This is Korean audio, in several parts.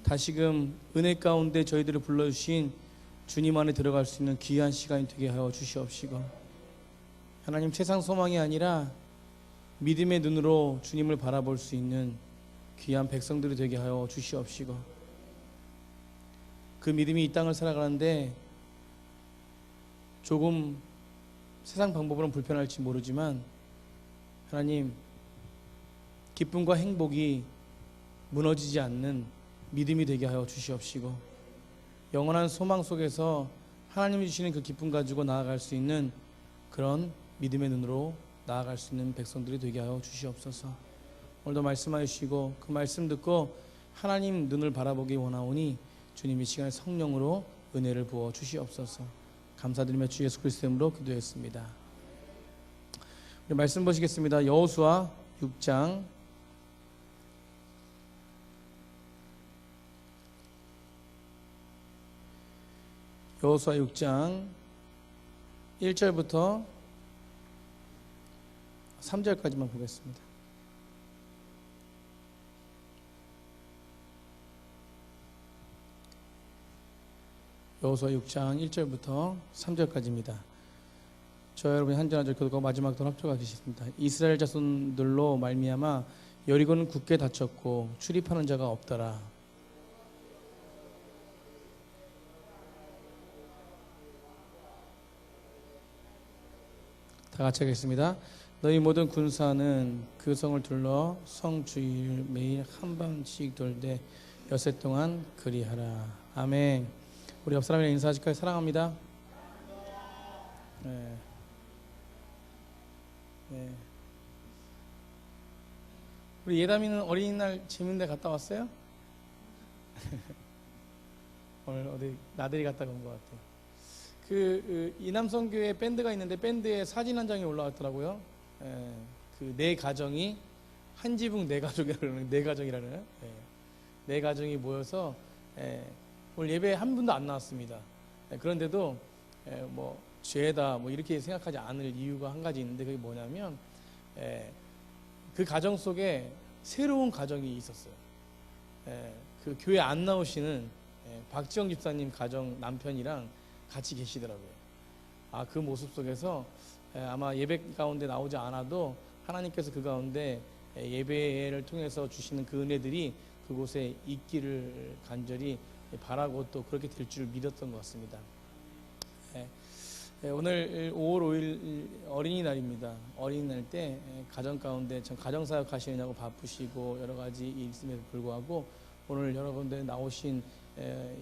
다시금 은혜 가운데 저희들을 불러주신 주님 안에 들어갈 수 있는 귀한 시간이 되게 하여 주시옵시고, 하나님 세상 소망이 아니라 믿음의 눈으로 주님을 바라볼 수 있는 귀한 백성들이 되게 하여 주시옵시고, 그 믿음이 이 땅을 살아가는데 조금 세상 방법으로는 불편할지 모르지만 하나님 기쁨과 행복이 무너지지 않는 믿음이 되게 하여 주시옵시고, 영원한 소망 속에서 하나님이 주시는 그 기쁨 가지고 나아갈 수 있는 그런 믿음의 눈으로 나아갈 수 있는 백성들이 되게 하여 주시옵소서. 오늘도 말씀하여 주시고 그 말씀 듣고 하나님 눈을 바라보기 원하오니 주님이 시간에 성령으로 은혜를 부어 주시옵소서. 감사드리며 주 예수 그리스도의 이름으로 기도했습니다. 우리 말씀 보시겠습니다. 여호수아 6장 여호수아 6장 1절부터 3절까지만 보겠습니다. 여호수아 6장 1절부터 3절까지입니다. 저 여러분이 한 절 한 절 교독하고 마지막 도 합독하겠습니다. 이스라엘 자손들로 말미암아 여리고는 굳게 닫혔고 출입하는 자가 없더라. 다 같이 하겠습니다. 너희 모든 군사는 그 성을 둘러 성 주위를 매일 한 번씩 돌되 엿새 동안 그리하라. 아멘. 우리 옆 사람이랑 인사하실까요? 사랑합니다. 네. 네. 우리 예담이는 어린이날 재밌는 데 갔다 왔어요? 오늘 어디 나들이 갔다 온 것 같아요. 이남성교회 밴드가 있는데 밴드에 사진 한 장이 올라왔더라고요. 그 네 가정이 한 지붕 네 가족이라는 네 가정이 모여서 오늘 예배 한 분도 안 나왔습니다. 그런데도 뭐 죄다 뭐 이렇게 생각하지 않을 이유가 한 가지 있는데 그게 뭐냐면 그 가정 속에 새로운 가정이 있었어요. 그 교회 안 나오시는 박지영 집사님 가정 남편이랑 같이 계시더라고요. 그 모습 속에서 아마 예배 가운데 나오지 않아도 하나님께서 그 가운데 예배를 통해서 주시는 그 은혜들이 그곳에 있기를 간절히 바라고 또 그렇게 될 줄 믿었던 것 같습니다. 오늘 5월 5일 어린이날입니다. 어린이날 때 가정 가운데 전 가정사역 하시느냐고 바쁘시고 여러 가지 일이 있음에도 불구하고 오늘 여러분들 나오신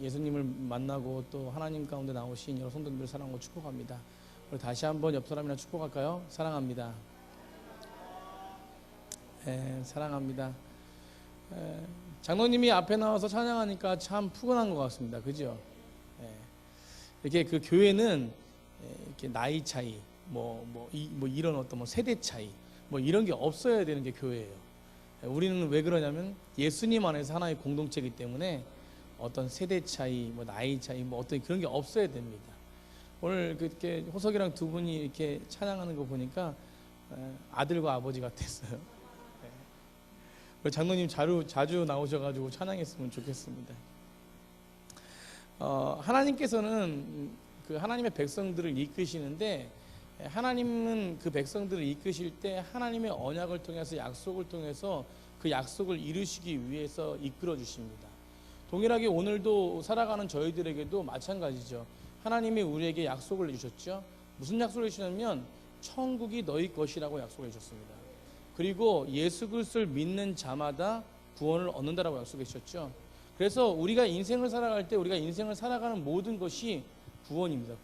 예수님을 만나고 또 하나님 가운데 나오신 여러 성도님들 사랑하고 축복합니다. 우리 다시 한번 옆 사람이랑 축복할까요? 사랑합니다. 사랑합니다. 장로님이 앞에 나와서 찬양하니까 참 푸근한 것 같습니다. 그죠? 이렇게 그 교회는 이렇게 나이 차이, 이런 어떤 세대 차이, 이런 게 없어야 되는 게 교회예요. 우리는 왜 그러냐면 예수님 안에서 하나의 공동체이기 때문에 어떤 세대 차이, 나이 차이, 어떤 그런 게 없어야 됩니다. 오늘 그렇게 호석이랑 두 분이 이렇게 찬양하는 거 보니까 아들과 아버지 같았어요. 장로님 자주 나오셔가지고 찬양했으면 좋겠습니다. 하나님께서는 그 하나님의 백성들을 이끄시는데 하나님은 그 백성들을 이끄실 때 하나님의 언약을 통해서 약속을 통해서 그 약속을 이루시기 위해서 이끌어 주십니다. 동일하게 오늘도 살아가는 저희들에게도 마찬가지죠. 하나님이 우리에게 약속을 해주셨죠. 무슨 약속을 해주셨냐면 천국이 너희 것이라고 약속을 해주셨습니다. 그리고 예수 그리스도를 믿는 자마다 구원을 얻는다라고 약속해 주셨죠. 그래서 우리가 인생을 살아갈 때 우리가 인생을 살아가는 모든 것이 구원입니다.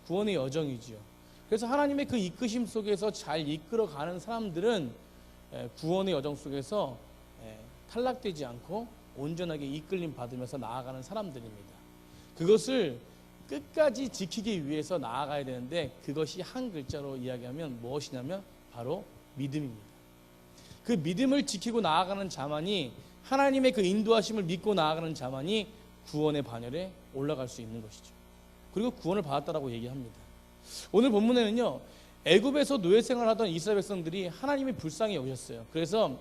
구원의 여정이지요. 그래서 하나님의 그 이끄심 속에서 잘 이끌어가는 사람들은 구원의 여정 속에서 탈락되지 않고 온전하게 이끌림 받으면서 나아가는 사람들입니다. 그것을 끝까지 지키기 위해서 나아가야 되는데 그것이 한 글자로 이야기하면 무엇이냐면 바로 믿음입니다. 그 믿음을 지키고 나아가는 자만이 하나님의 그 인도하심을 믿고 나아가는 자만이 구원의 반열에 올라갈 수 있는 것이죠. 그리고 구원을 받았다라고 얘기합니다. 오늘 본문에는요, 애굽에서 노예 생활하던 이스라엘 백성들이 하나님의 불쌍히 여기셨어요. 그래서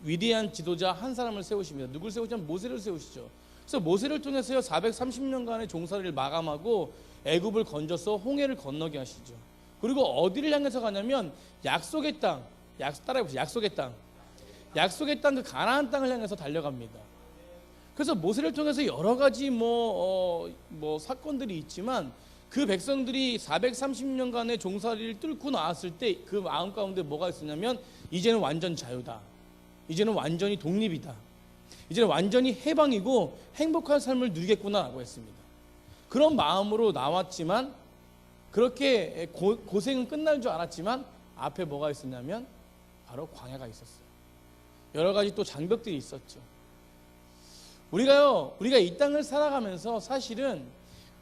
위대한 지도자 한 사람을 세우십니다. 누굴 세우시냐면 모세를 세우시죠. 그래서 모세를 통해서요 430년간의 종살이를 마감하고 애굽을 건져서 홍해를 건너게 하시죠. 그리고 어디를 향해서 가냐면 약속의 땅, 따라해보세요. 약속의 땅 그 가나안 땅을 향해서 달려갑니다. 그래서 모세를 통해서 여러 가지 사건들이 있지만 그 백성들이 430년간의 종살이를 뚫고 나왔을 때 그 마음 가운데 뭐가 있었냐면 이제는 완전 자유다. 이제는 완전히 독립이다. 이제는 완전히 해방이고 행복한 삶을 누리겠구나라고 했습니다. 그런 마음으로 나왔지만 그렇게 고생은 끝날 줄 알았지만 앞에 뭐가 있었냐면 바로 광야가 있었어요. 여러 가지 또 장벽들이 있었죠. 우리가 이 땅을 살아가면서 사실은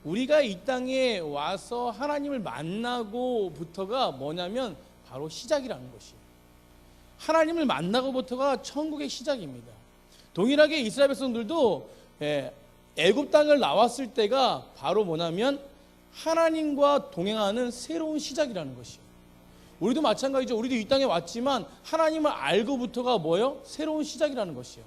우리가 이 땅에 와서 하나님을 만나고부터가 뭐냐면 바로 시작이라는 것이에요. 하나님을 만나고부터가 천국의 시작입니다. 동일하게 이스라엘 백성들도 애굽 땅을 나왔을 때가 바로 뭐냐면 하나님과 동행하는 새로운 시작이라는 것이에요. 우리도 마찬가지죠. 우리도 이 땅에 왔지만 하나님을 알고부터가 뭐예요? 새로운 시작이라는 것이에요.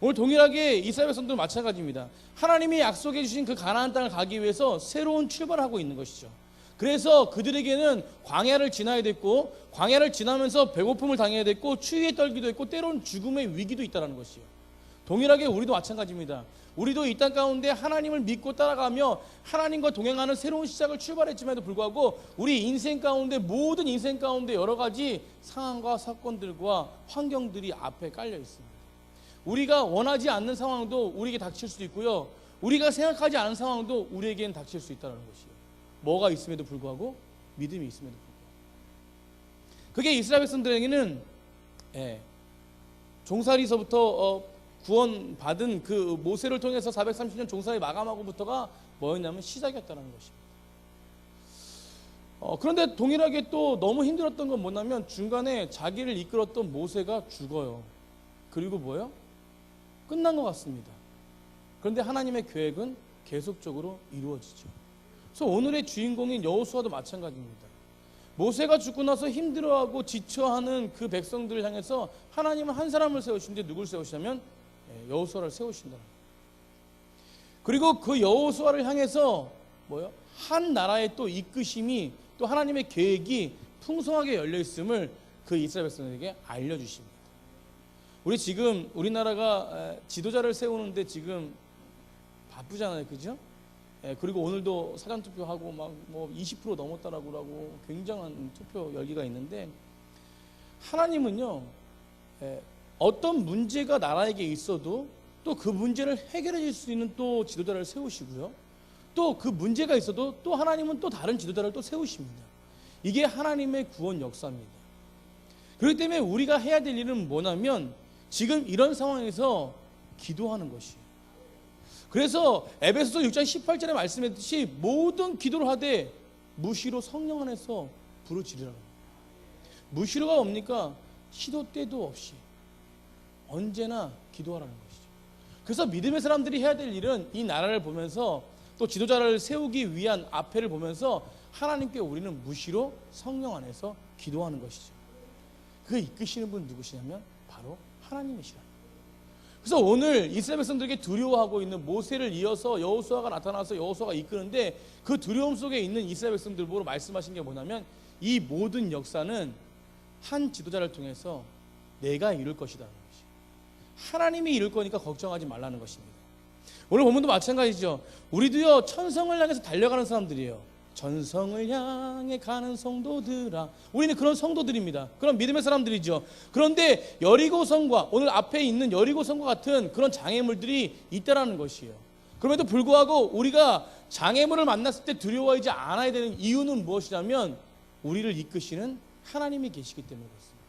오늘 동일하게 이스라엘 백성들도 마찬가지입니다. 하나님이 약속해 주신 그 가나안 땅을 가기 위해서 새로운 출발을 하고 있는 것이죠. 그래서 그들에게는 광야를 지나야 됐고 광야를 지나면서 배고픔을 당해야 됐고 추위에 떨기도 했고 때로는 죽음의 위기도 있다는 것이에요. 동일하게 우리도 마찬가지입니다. 우리도 이 땅 가운데 하나님을 믿고 따라가며 하나님과 동행하는 새로운 시작을 출발했음에도 불구하고 우리 인생 가운데 모든 인생 가운데 여러 가지 상황과 사건들과 환경들이 앞에 깔려 있습니다. 우리가 원하지 않는 상황도 우리에게 닥칠 수도 있고요. 우리가 생각하지 않은 상황도 우리에게는 닥칠 수 있다는 것이에요. 뭐가 있음에도 불구하고 믿음이 있음에도 불구하고 그게 이스라엘 백성들에게는 종살이서부터 구원받은 그 모세를 통해서 430년 종살이 마감하고부터가 뭐였냐면 시작이었다는 것입니다. 그런데 동일하게 또 너무 힘들었던 건 뭐냐면 중간에 자기를 이끌었던 모세가 죽어요. 그리고 뭐예요? 끝난 것 같습니다. 그런데 하나님의 계획은 계속적으로 이루어지죠. 그래서 오늘의 주인공인 여호수아도 마찬가지입니다. 모세가 죽고 나서 힘들어하고 지쳐하는 그 백성들을 향해서 하나님은 한 사람을 세우시는데 누굴 세우시냐면 여호수아를 세우신다. 그리고 그 여호수아를 향해서 뭐요? 한 나라의 또 이끄심이 또 하나님의 계획이 풍성하게 열려 있음을 그 이스라엘 백성들에게 알려주십니다. 우리 지금 우리나라가 지도자를 세우는데 지금 바쁘잖아요, 그죠? 그리고 오늘도 사전 투표하고 막 20% 넘었다라고 굉장한 투표 열기가 있는데 하나님은요 어떤 문제가 나라에게 있어도 또 그 문제를 해결해 줄 수 있는 또 지도자를 세우시고요. 또 그 문제가 있어도 또 하나님은 또 다른 지도자를 또 세우십니다. 이게 하나님의 구원 역사입니다. 그렇기 때문에 우리가 해야 될 일은 뭐냐면 지금 이런 상황에서 기도하는 것이에요. 그래서 에베소서 6장 18절에 말씀했듯이 모든 기도를 하되 무시로 성령 안에서 부르짖으라. 무시로가 뭡니까? 시도 때도 없이 언제나 기도하라는 것이죠. 그래서 믿음의 사람들이 해야 될 일은 이 나라를 보면서 또 지도자를 세우기 위한 앞에를 보면서 하나님께 우리는 무시로 성령 안에서 기도하는 것이죠. 그 이끄시는 분 누구시냐면 바로 하나님이시라. 그래서 오늘 이스라엘 백성들에게 두려워하고 있는 모세를 이어서 여호수아가 나타나서 여호수아가 이끄는데 그 두려움 속에 있는 이스라엘 백성들 보고 말씀하신 게 뭐냐면 이 모든 역사는 한 지도자를 통해서 내가 이룰 것이라는 것이. 하나님이 이룰 거니까 걱정하지 말라는 것입니다. 오늘 본문도 마찬가지죠. 우리도요 천성을 향해서 달려가는 사람들이에요. 전성을 향해 가는 성도들아. 우리는 그런 성도들입니다. 그런 믿음의 사람들이죠. 그런데 여리고성과 오늘 앞에 있는 여리고성과 같은 그런 장애물들이 있다라는 것이에요. 그럼에도 불구하고 우리가 장애물을 만났을 때 두려워하지 않아야 되는 이유는 무엇이냐면 우리를 이끄시는 하나님이 계시기 때문에 그렇습니다.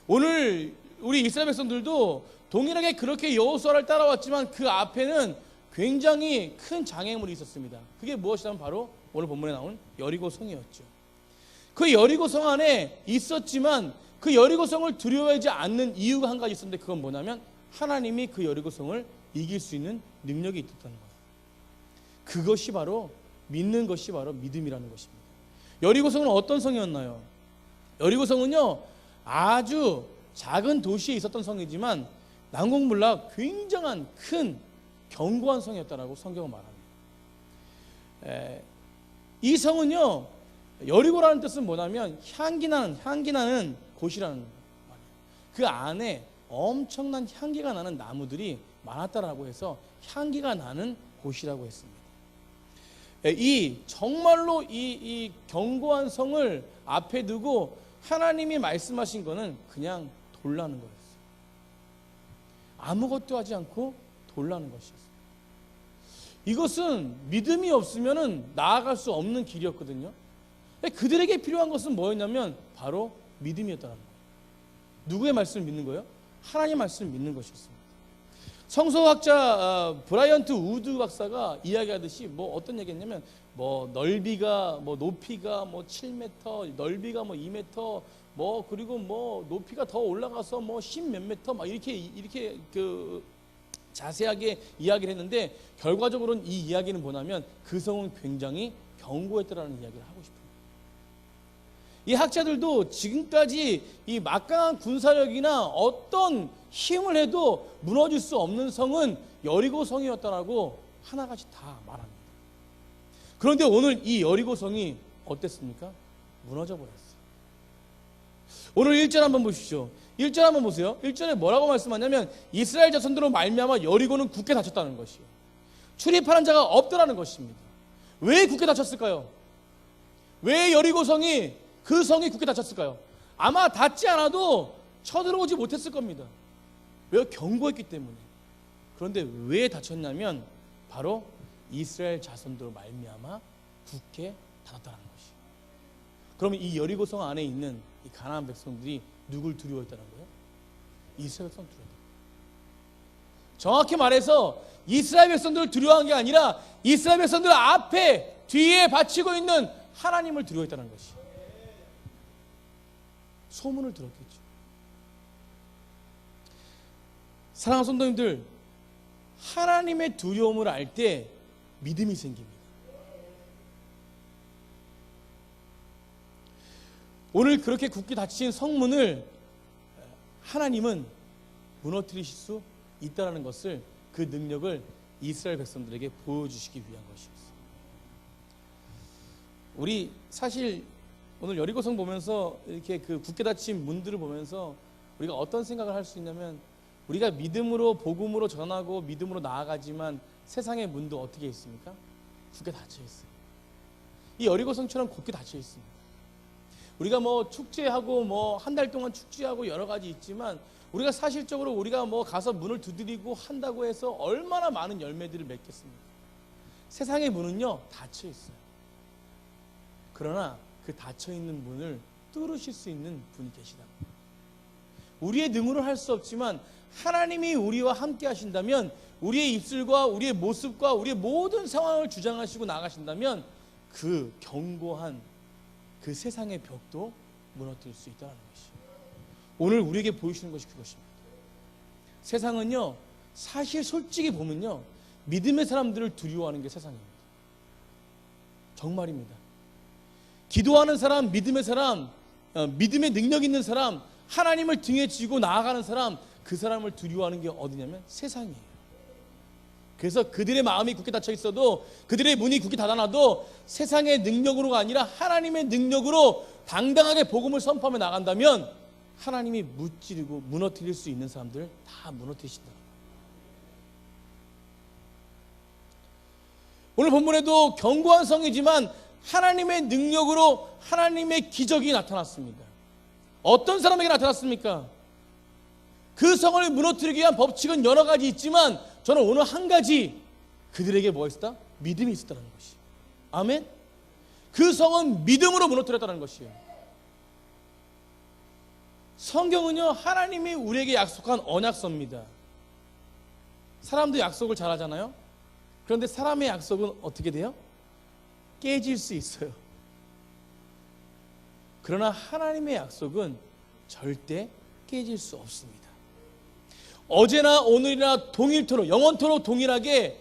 오늘 우리 이스라엘 백성들도 동일하게 그렇게 여호수아를 따라왔지만 그 앞에는 굉장히 큰 장애물이 있었습니다. 그게 무엇이냐면 바로 오늘 본문에 나온 여리고성이었죠. 그 여리고성 안에 있었지만 그 여리고성을 두려워하지 않는 이유가 한 가지 있었는데 그건 뭐냐면 하나님이 그 여리고성을 이길 수 있는 능력이 있었다는 거예요. 그것이 바로 믿는 것이 바로 믿음이라는 것입니다. 여리고성은 어떤 성이었나요? 여리고성은요 아주 작은 도시에 있었던 성이지만 난공불락 굉장한 큰 견고한 성이었다라고 성경은 말합니다. 이 성은요, 여리고라는 뜻은 뭐냐면 향기 나는 곳이라는 말이에요. 그 안에 엄청난 향기가 나는 나무들이 많았다라고 해서 향기가 나는 곳이라고 했습니다. 정말로 이 견고한 성을 앞에 두고 하나님이 말씀하신 거는 그냥 돌라는 거였어요. 아무것도 하지 않고 돌라는 것이었어요. 이것은 믿음이 없으면 나아갈 수 없는 길이었거든요. 그들에게 필요한 것은 뭐였냐면 바로 믿음이었다는 거예요. 누구의 말씀을 믿는 거예요? 하나님의 말씀을 믿는 것이었습니다. 성서학자 브라이언트 우드 박사가 이야기하듯이 뭐 어떤 얘기했냐면 뭐 넓이가 뭐 높이가 뭐 7m, 넓이가 뭐 2m, 뭐 그리고 뭐 높이가 더 올라가서 뭐 10 몇 미터 막 이렇게 그 자세하게 이야기를 했는데 결과적으로는 이 이야기는 뭐냐면 그 성은 굉장히 견고했다라는 이야기를 하고 싶어요. 이 학자들도 지금까지 이 막강한 군사력이나 어떤 힘을 해도 무너질 수 없는 성은 여리고 성이었다라고 하나같이 다 말합니다. 그런데 오늘 이 여리고 성이 어땠습니까? 무너져 버렸어요. 오늘 1절 한번 보십시오. 1절 한번 보세요. 1절에 뭐라고 말씀하냐면 이스라엘 자손들로 말미암아 여리고는 굳게 닫혔다는 것이요, 출입하는 자가 없더라는 것입니다. 왜 굳게 닫혔을까요? 왜 여리고 성이 그 성이 굳게 닫혔을까요? 아마 닫지 않아도 쳐들어오지 못했을 겁니다. 왜? 견고했기 때문에. 그런데 왜 닫혔냐면 바로 이스라엘 자손들로 말미암아 굳게 닫았다는 것이에요. 그러면 이 여리고 성 안에 있는 이 가나안 백성들이 누굴 두려워했다는 거예요? 이스라엘 백성 두려워했다. 정확히 말해서 이스라엘 백성들을 두려워한 게 아니라 이스라엘 백성들 앞에 뒤에 바치고 있는 하나님을 두려워했다는 것이에요. 소문을 들었겠죠. 사랑하는 성도님들, 하나님의 두려움을 알 때 믿음이 생깁니다. 오늘 그렇게 굳게 닫힌 성문을 하나님은 무너뜨리실 수 있다는 것을, 그 능력을 이스라엘 백성들에게 보여주시기 위한 것이었어요. 우리 사실 오늘 여리고성 보면서 이렇게 그 굳게 닫힌 문들을 보면서 우리가 어떤 생각을 할 수 있냐면, 우리가 믿음으로 복음으로 전하고 믿음으로 나아가지만 세상의 문도 어떻게 있습니까? 굳게 닫혀 있어요. 이 여리고성처럼 굳게 닫혀 있습니다. 우리가 뭐 축제하고 뭐 한 달 동안 축제하고 여러 가지 있지만 우리가 사실적으로 우리가 뭐 가서 문을 두드리고 한다고 해서 얼마나 많은 열매들을 맺겠습니까? 세상의 문은요 닫혀 있어요. 그러나 그 닫혀 있는 문을 뚫으실 수 있는 분이 계시다. 우리의 능으로 할 수 없지만 하나님이 우리와 함께 하신다면, 우리의 입술과 우리의 모습과 우리의 모든 상황을 주장하시고 나가신다면 그 견고한 그 세상의 벽도 무너뜨릴 수 있다는 것이 오늘 우리에게 보여주시는 것이 그것입니다. 세상은요 사실 솔직히 보면요 믿음의 사람들을 두려워하는 게 세상입니다. 정말입니다. 기도하는 사람, 믿음의 사람, 믿음의 능력 있는 사람, 하나님을 등에 지고 나아가는 사람, 그 사람을 두려워하는 게 어디냐면 세상이에요. 그래서 그들의 마음이 굳게 닫혀 있어도, 그들의 문이 굳게 닫아놔도 세상의 능력으로가 아니라 하나님의 능력으로 당당하게 복음을 선포하며 나간다면 하나님이 무찌르고 무너뜨릴 수 있는 사람들 다 무너뜨리신다. 오늘 본문에도 견고한 성이지만 하나님의 능력으로 하나님의 기적이 나타났습니다. 어떤 사람에게 나타났습니까? 그 성을 무너뜨리기 위한 법칙은 여러 가지 있지만 저는 오늘 한 가지, 그들에게 뭐가 있었다? 믿음이 있었다는 것이. 아멘? 그 성은 믿음으로 무너뜨렸다는 것이에요. 성경은요 하나님이 우리에게 약속한 언약서입니다. 사람도 약속을 잘 하잖아요. 그런데 사람의 약속은 어떻게 돼요? 깨질 수 있어요. 그러나 하나님의 약속은 절대 깨질 수 없습니다. 어제나 오늘이나 동일토록, 영원토록 동일하게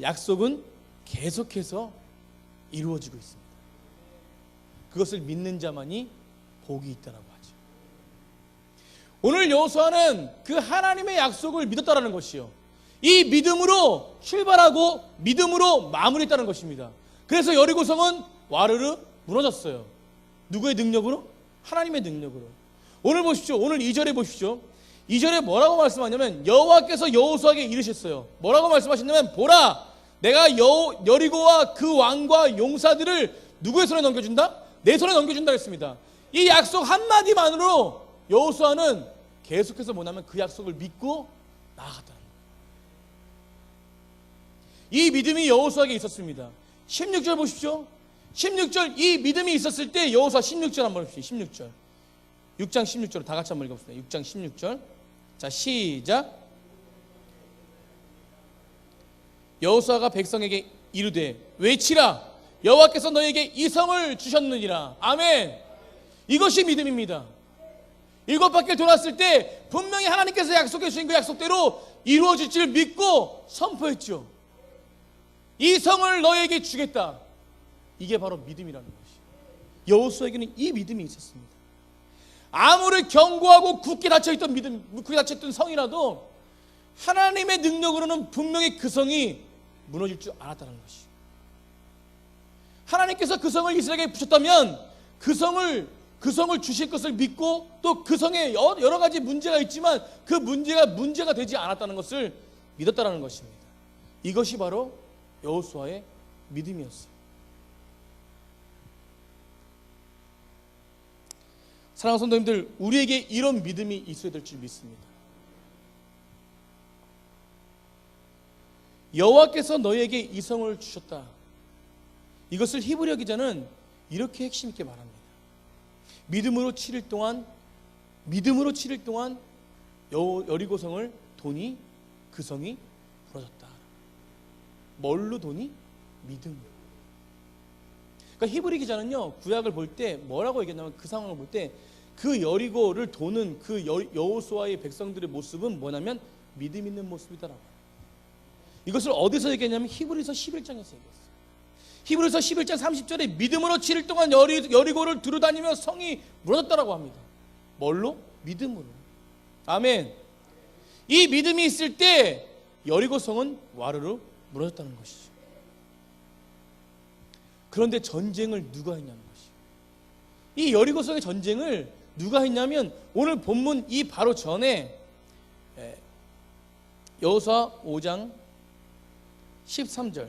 약속은 계속해서 이루어지고 있습니다. 그것을 믿는 자만이 복이 있다라고 하죠. 오늘 여호수아는 그 하나님의 약속을 믿었다라는 것이요. 이 믿음으로 출발하고 믿음으로 마무리했다는 것입니다. 그래서 여리고성은 와르르 무너졌어요. 누구의 능력으로? 하나님의 능력으로. 오늘 보십시오. 오늘 2절에 보십시오. 2절에 뭐라고 말씀하냐면 여호와께서 여호수아에게 이르셨어요. 뭐라고 말씀하셨냐면 보라, 내가 여리고와 그 왕과 용사들을 누구의 손에 넘겨준다? 내 손에 넘겨준다 했습니다. 이 약속 한마디만으로 여호수아는 계속해서 뭐냐면 그 약속을 믿고 나아갔다는 거예요. 이 믿음이 여호수아에게 있었습니다. 16절 보십시오. 16절, 이 믿음이 있었을 때 여호수아 16절 한번 보십시오. 16절. 6장 16절 다 같이 한번 읽어봅시다. 6장 16절. 자, 시작. 여호수아가 백성에게 이르되 외치라, 여호와께서 너에게 이 성을 주셨느니라. 아멘. 이것이 믿음입니다. 7바퀴를 돌았을 때 분명히 하나님께서 약속해 주신 그 약속대로 이루어질 줄 믿고 선포했죠. 이 성을 너에게 주겠다. 이게 바로 믿음이라는 것이. 여호수아에게는 이 믿음이 있었습니다. 아무리 견고하고 굳게 닫혀있던 굳게 닫혀있던 성이라도 하나님의 능력으로는 분명히 그 성이 무너질 줄 알았다는 것이. 하나님께서 그 성을 이스라엘에게 주셨다면 그 성을 주실 것을 믿고 또 그 성에 여러 가지 문제가 있지만 그 문제가 되지 않았다는 것을 믿었다는 것입니다. 이것이 바로 여호수아의 믿음이었어요. 사랑하는 성도님들, 우리에게 이런 믿음이 있어야 될 줄 믿습니다. 여호와께서 너에게 이 성을 주셨다. 이것을 히브리어 기자는 이렇게 핵심 있게 말합니다. 믿음으로 7일 동안 여리고성을 도니 그 성이 무너졌다. 뭘로 도니? 믿음으로. 그러니까 히브리 기자는요, 구약을 볼 때 뭐라고 얘기했냐면 그 상황을 볼 때 그 여리고를 도는 그 여호수아의 백성들의 모습은 뭐냐면 믿음 있는 모습이다라고. 이것을 어디서 얘기했냐면 히브리서 11장에서 얘기했어요. 히브리서 11장 30절에 믿음으로 7일 동안 여리고를 두루다니며 성이 무너졌다라고 합니다. 뭘로? 믿음으로. 아멘. 이 믿음이 있을 때 여리고 성은 와르르 무너졌다는 것이죠. 그런데 전쟁을 누가 했냐는 것이죠. 이 여리고 성의 전쟁을 누가 했냐면 오늘 본문 이 바로 전에 여호수아 5장 13절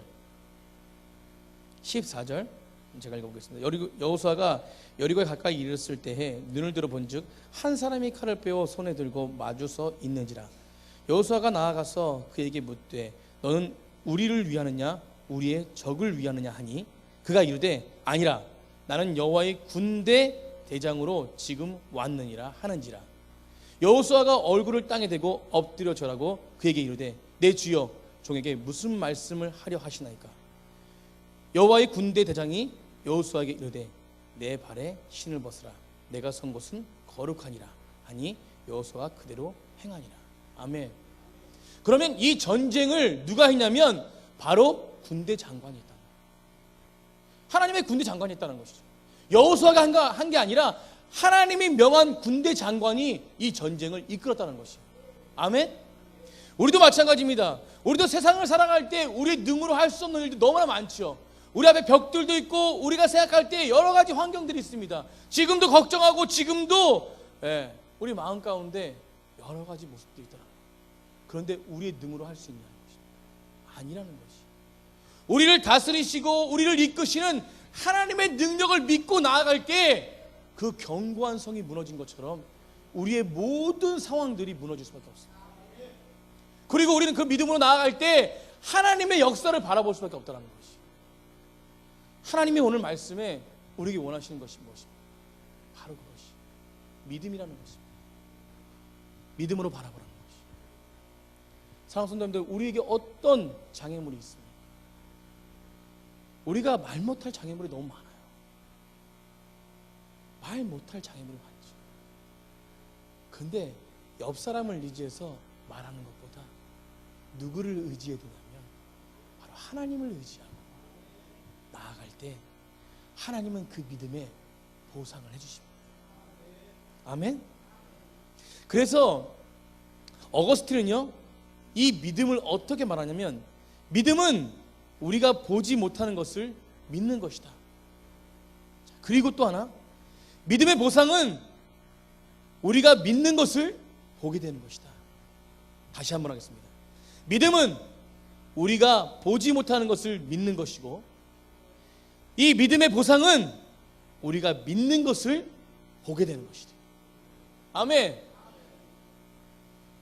14절 제가 읽어보겠습니다. 여호수아가 여리고에 가까이 이르렀을 때에 눈을 들어 본즉 한 사람이 칼을 빼어 손에 들고 마주서 있는지라. 여호수아가 나아가서 그에게 묻되 너는 우리를 위하느냐 우리의 적을 위하느냐 하니 그가 이르되 아니라 나는 여호와의 군대 대장으로 지금 왔느니라 하는지라. 여호수아가 얼굴을 땅에 대고 엎드려 절하고 그에게 이르되 내 주여 종에게 무슨 말씀을 하려 하시나이까. 여호와의 군대 대장이 여호수아에게 이르되 내 발에 신을 벗으라. 내가 선 곳은 거룩하니라 하니 여호수아가 그대로 행하니라. 아멘. 그러면 이 전쟁을 누가 했냐면 바로 군대 장관이 했다. 하나님의 군대 장관이 했다는 것이죠. 여호수아가 한 게 아니라 하나님이 명한 군대 장관이 이 전쟁을 이끌었다는 것이에요. 아멘. 우리도 마찬가지입니다. 우리도 세상을 살아갈 때 우리 능으로 할 수 없는 일들이 너무나 많죠. 우리 앞에 벽들도 있고 우리가 생각할 때 여러 가지 환경들이 있습니다. 지금도 걱정하고 지금도 우리 마음 가운데 여러 가지 모습들이 있더라고요. 그런데 우리의 능으로 할 수 있냐는 것이 아니라는 것이. 우리를 다스리시고 우리를 이끄시는 하나님의 능력을 믿고 나아갈 때 그 견고한 성이 무너진 것처럼 우리의 모든 상황들이 무너질 수밖에 없습니다. 그리고 우리는 그 믿음으로 나아갈 때 하나님의 역사를 바라볼 수밖에 없다는 것이. 하나님이 오늘 말씀에 우리에게 원하시는 것이 무엇입니까? 바로 그것이 믿음이라는 것입니다. 믿음으로 바라보라는 것이. 사랑하는 성도님들, 우리에게 어떤 장애물이 있습니까? 우리가 말 못할 장애물이 너무 많아요. 말 못할 장애물이 많죠. 근데 옆 사람을 의지해서 말하는 것보다 누구를 의지해야 되냐면 바로 하나님을 의지하고 나아갈 때 하나님은 그 믿음에 보상을 해주십니다. 아멘. 그래서 어거스틴은요, 이 믿음을 어떻게 말하냐면, 믿음은 우리가 보지 못하는 것을 믿는 것이다. 그리고 또 하나, 믿음의 보상은 우리가 믿는 것을 보게 되는 것이다. 다시 한번 하겠습니다. 믿음은 우리가 보지 못하는 것을 믿는 것이고, 이 믿음의 보상은 우리가 믿는 것을 보게 되는 것이다. 아멘.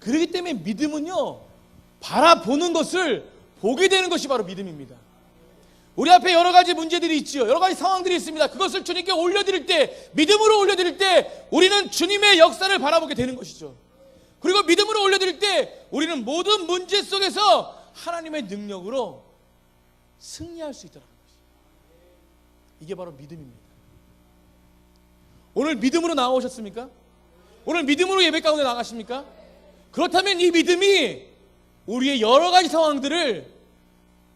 그렇기 때문에 믿음은요, 바라보는 것을 보게 되는 것이 바로 믿음입니다. 우리 앞에 여러 가지 문제들이 있지요. 여러 가지 상황들이 있습니다. 그것을 주님께 올려드릴 때, 믿음으로 올려드릴 때 우리는 주님의 역사를 바라보게 되는 것이죠. 그리고 믿음으로 올려드릴 때 우리는 모든 문제 속에서 하나님의 능력으로 승리할 수 있다는 것이죠. 이게 바로 믿음입니다. 오늘 믿음으로 나오셨습니까? 오늘 믿음으로 예배 가운데 나가십니까? 그렇다면 이 믿음이 우리의 여러 가지 상황들을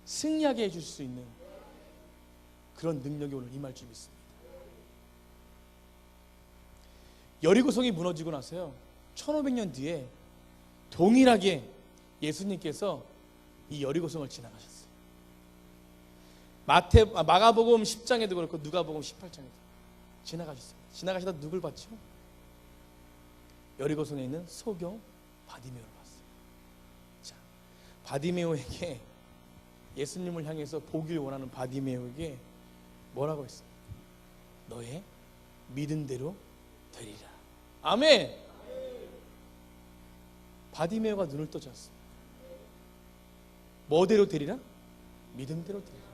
승리하게 해줄 수 있는 그런 능력이 오늘 임할 줄 믿습니다. 여리고성이 무너지고 나서요, 1500년 뒤에 동일하게 예수님께서 이 여리고성을 지나가셨어요. 마가복음 10장에도 그렇고 누가복음 18장에도 지나가셨어요. 지나가시다 누굴 봤죠? 여리고성에 있는 소경 바디메오를 봤어요. 자, 바디메오에게, 예수님을 향해서 보기를 원하는 바디메오에게 뭐라고 했어요? 너의 믿음대로 되리라. 아멘. 바디메오가 눈을 떠졌어요. 뭐대로 되리라? 믿음대로 되리라.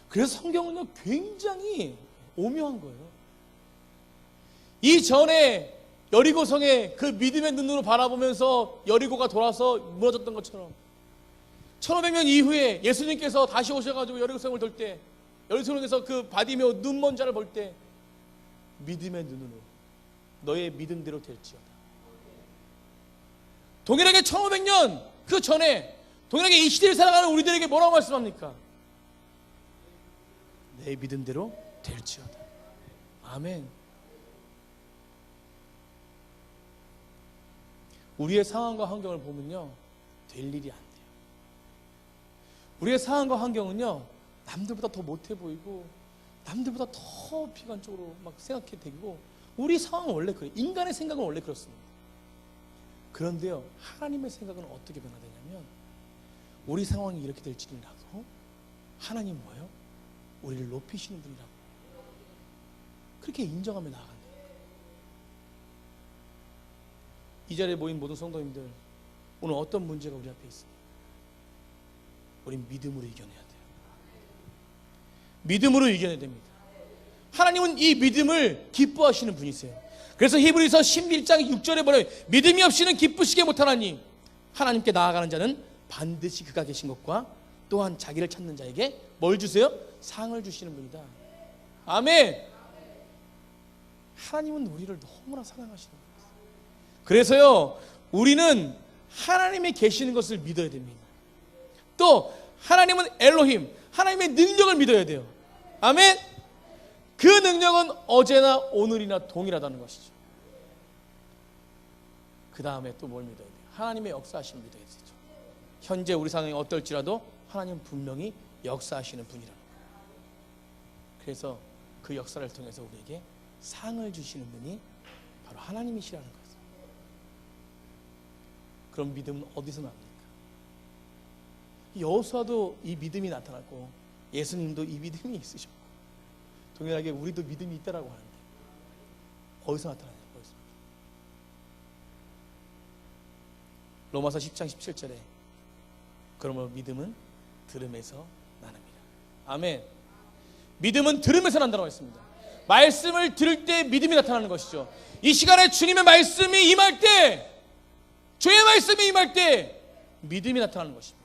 그래서 성경은요, 굉장히 오묘한 거예요. 이전에 여리고성에 그 믿음의 눈으로 바라보면서 여리고가 돌아서 무너졌던 것처럼 1500년 이후에 예수님께서 다시 오셔가지고 여리고성을 돌 때, 여리고성에서 그 바디메오 눈먼 자를 볼 때 믿음의 눈으로 너의 믿음대로 될지어다. 동일하게 1500년 그 전에 동일하게 이 시대를 살아가는 우리들에게 뭐라고 말씀합니까? 내 믿음대로 될지어다. 아멘. 우리의 상황과 환경을 보면요, 될 일이 안 돼요. 우리의 상황과 환경은요, 남들보다 더 못해 보이고 남들보다 더 비관적으로 막 생각해 되고, 우리 상황은 원래 그래요. 인간의 생각은 원래 그렇습니다. 그런데요, 하나님의 생각은 어떻게 변화되냐면, 우리 상황이 이렇게 될지라도 하나님 뭐예요? 우리를 높이시는 분이라고 그렇게 인정하며 나아간다. 이 자리에 모인 모든 성도님들, 오늘 어떤 문제가 우리 앞에 있습니까? 우린 믿음으로 이겨내야 돼요. 믿음으로 이겨내야 됩니다. 하나님은 이 믿음을 기뻐하시는 분이세요. 그래서 히브리서 11장 6절에 보면, 믿음이 없이는 기쁘시게 못하나니 하나님께 나아가는 자는 반드시 그가 계신 것과 또한 자기를 찾는 자에게 뭘 주세요? 상을 주시는 분이다. 아멘. 하나님은 우리를 너무나 사랑하시는 분이세요. 그래서요, 우리는 하나님이 계시는 것을 믿어야 됩니다. 또 하나님은 엘로힘, 하나님의 능력을 믿어야 돼요. 아멘. 그 능력은 어제나 오늘이나 동일하다는 것이죠. 그 다음에 또 뭘 믿어야 돼요? 하나님의 역사하심을 믿어야 되죠. 현재 우리 상황이 어떨지라도 하나님은 분명히 역사하시는 분이라는 거예요. 그래서 그 역사를 통해서 우리에게 상을 주시는 분이 바로 하나님이시라는 거예요. 그럼 믿음은 어디서 납니까? 여호수아도 이 믿음이 나타났고, 예수님도 이 믿음이 있으셨고, 동일하게 우리도 믿음이 있다라고 하는데 어디서 나타나냐? 어디서? 로마서 10장 17절에 그러므로 믿음은 들음에서 나납니다. 아멘. 믿음은 들음에서 난다고 했습니다. 말씀을 들을 때 믿음이 나타나는 것이죠. 이 시간에 주님의 말씀이 임할 때, 주의 말씀이 임할 때 믿음이 나타나는 것입니다.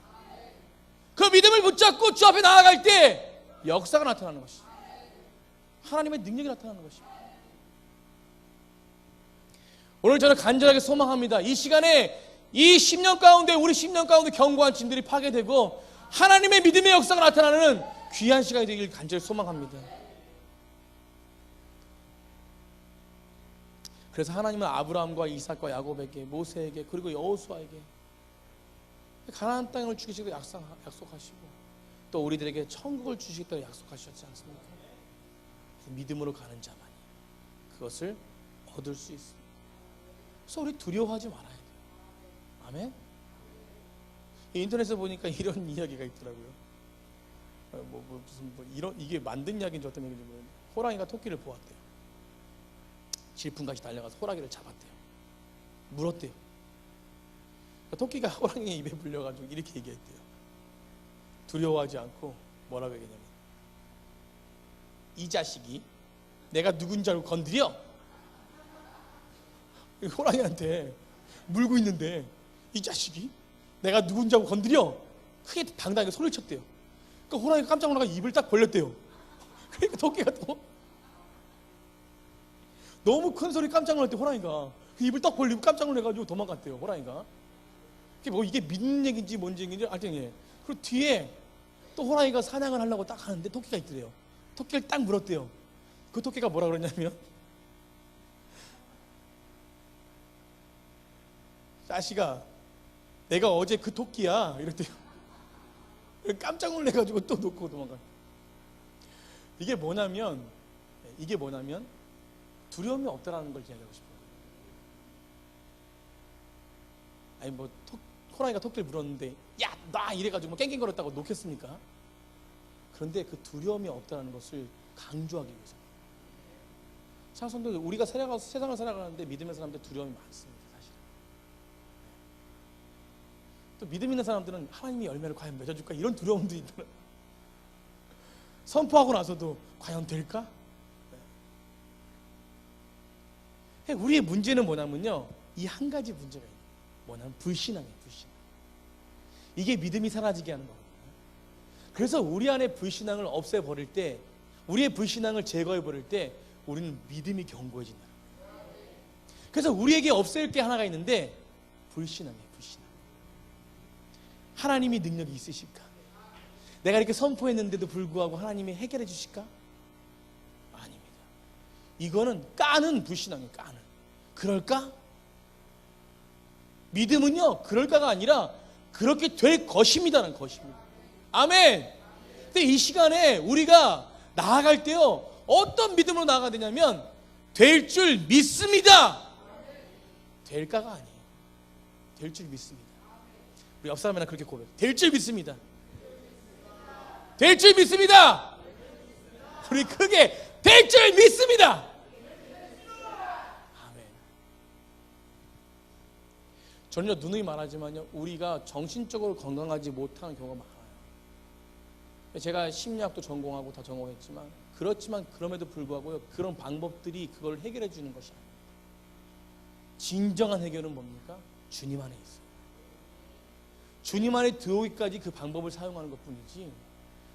그 믿음을 붙잡고 주 앞에 나아갈 때 역사가 나타나는 것이죠. 하나님의 능력이 나타나는 것입니다. 오늘 저는 간절하게 소망합니다. 이 시간에 이 10년 가운데, 우리 10년 가운데 견고한 짐들이 파괴되고 하나님의 믿음의 역사가 나타나는 귀한 시간이 되길 간절히 소망합니다. 그래서 하나님은 아브라함과 이삭과 야곱에게, 모세에게, 그리고 여호수아에게 가나안 땅을 주시기로 약속하시고 또 우리들에게 천국을 주시겠다고 약속하셨지 않습니까? 믿음으로 가는 자만이 그것을 얻을 수 있습니다. 그래서 우리 두려워하지 말아야 돼요. 아멘. 인터넷에 보니까 이런 이야기가 있더라고요. 이게 만든 이야기인지 어떤 얘기인지 모르겠는데, 호랑이가 토끼를 보았대요. 질풍같이 달려가서 호랑이를 잡았대요. 물었대요. 토끼가 호랑이 입에 물려가지고 이렇게 얘기했대요. 두려워하지 않고 뭐라고 얘기했냐면, 이 자식이 내가 누군지 알고 건드려? 호랑이한테 물고 있는데 이 자식이 내가 누군지 알고 건드려? 크게 당당하게 소리를 쳤대요. 그러니까 호랑이가 깜짝 놀라서 입을 딱 벌렸대요. 그러니까 토끼가 또 너무 큰 소리 깜짝 놀랐대. 호랑이가 그 입을 딱 벌리고 깜짝 놀라가지고 도망갔대요. 호랑이가. 이게 믿는 얘기인지 뭔지 얘기인지 하여튼 예. 그리고 뒤에 또 호랑이가 사냥을 하려고 딱 하는데 토끼가 있더래요. 토끼를 딱 물었대요. 그 토끼가 뭐라 그러냐면, 자식아 내가 어제 그 토끼야 이랬대요. 깜짝 놀래가지고 또 놓고 도망가요. 이게 뭐냐면 두려움이 없다라는 걸 이야기하고 싶어요. 아니 호랑이가 토끼를 물었는데 야 나 이래가지고 깽깽거렸다고 놓겠습니까? 그런데 그 두려움이 없다는 것을 강조하기 위해서. 사람들 우리가 세상을 살아가는데 믿음의 사람들 두려움이 많습니다. 사실. 또 믿음 있는 사람들은 하나님이 열매를 과연 맺어줄까 이런 두려움도 있더라고요. 선포하고 나서도 과연 될까? 우리의 문제는 뭐냐면요, 이 한 가지 문제가 있어요. 뭐냐면 불신앙이에요. 불신앙. 이게 믿음이 사라지게 하는 거거든요. 그래서 우리 안에 불신앙을 없애버릴 때, 우리의 불신앙을 제거해버릴 때 우리는 믿음이 견고해진다. 그래서 우리에게 없앨 게 하나가 있는데 불신앙이에요. 불신앙. 하나님이 능력이 있으실까? 내가 이렇게 선포했는데도 불구하고 하나님이 해결해 주실까? 아닙니다. 이거는 까는 불신앙이에요. 까는. 그럴까? 믿음은요 그럴까가 아니라 그렇게 될 것입니다는 것입니다. 아멘. 근데 이 시간에 우리가 나아갈 때요 어떤 믿음으로 나아가야 되냐면 될 줄 믿습니다. 될까가 아니에요. 될 줄 믿습니다. 우리 옆 사람이랑 그렇게 고백해요. 될 줄 믿습니다. 될 줄 믿습니다. 우리 크게 될 줄 믿습니다. 아멘. 저는요 누누이 말하지만요 우리가 정신적으로 건강하지 못하는 경우가 많아요. 제가 심리학도 전공하고 다 전공했지만 그렇지만 그럼에도 불구하고요 그런 방법들이 그걸 해결해 주는 것이 아닙니다. 진정한 해결은 뭡니까? 주님 안에 있어요. 주님 안에 들어오기까지 그 방법을 사용하는 것뿐이지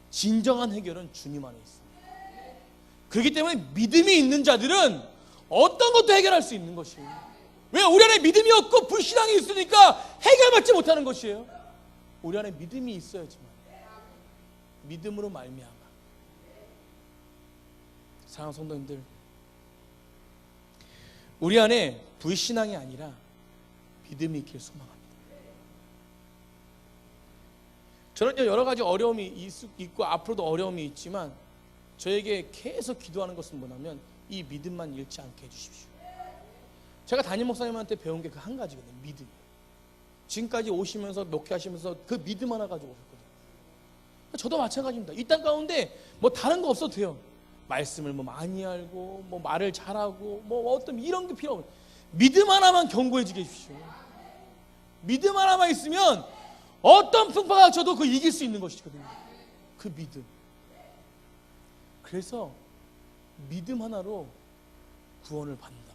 진정한 해결은 주님 안에 있습니다. 그렇기 때문에 믿음이 있는 자들은 어떤 것도 해결할 수 있는 것이에요. 왜? 우리 안에 믿음이 없고 불신앙이 있으니까 해결받지 못하는 것이에요. 우리 안에 믿음이 있어야지만 믿음으로 말미암아. 사랑하는 성도님들, 우리 안에 불신앙이 아니라 믿음이 있길 소망합니다. 저는 여러 가지 어려움이 있고 앞으로도 어려움이 있지만 저에게 계속 기도하는 것은 뭐냐면 이 믿음만 잃지 않게 해주십시오. 제가 담임 목사님한테 배운 게 그 한 가지거든요. 믿음. 지금까지 오시면서 목회하시면서 그 믿음 하나 가지고 오셨거든요. 저도 마찬가지입니다. 이 땅 가운데 뭐 다른 거 없어도 돼요. 말씀을 뭐 많이 알고 뭐 말을 잘하고 뭐 어떤 이런 게 필요 없어요. 믿음 하나만 견고해지게 해주십시오. 믿음 하나만 있으면 어떤 풍파가 쳐도 그 이길 수 있는 것이거든요. 그 믿음. 그래서 믿음 하나로 구원을 받는다.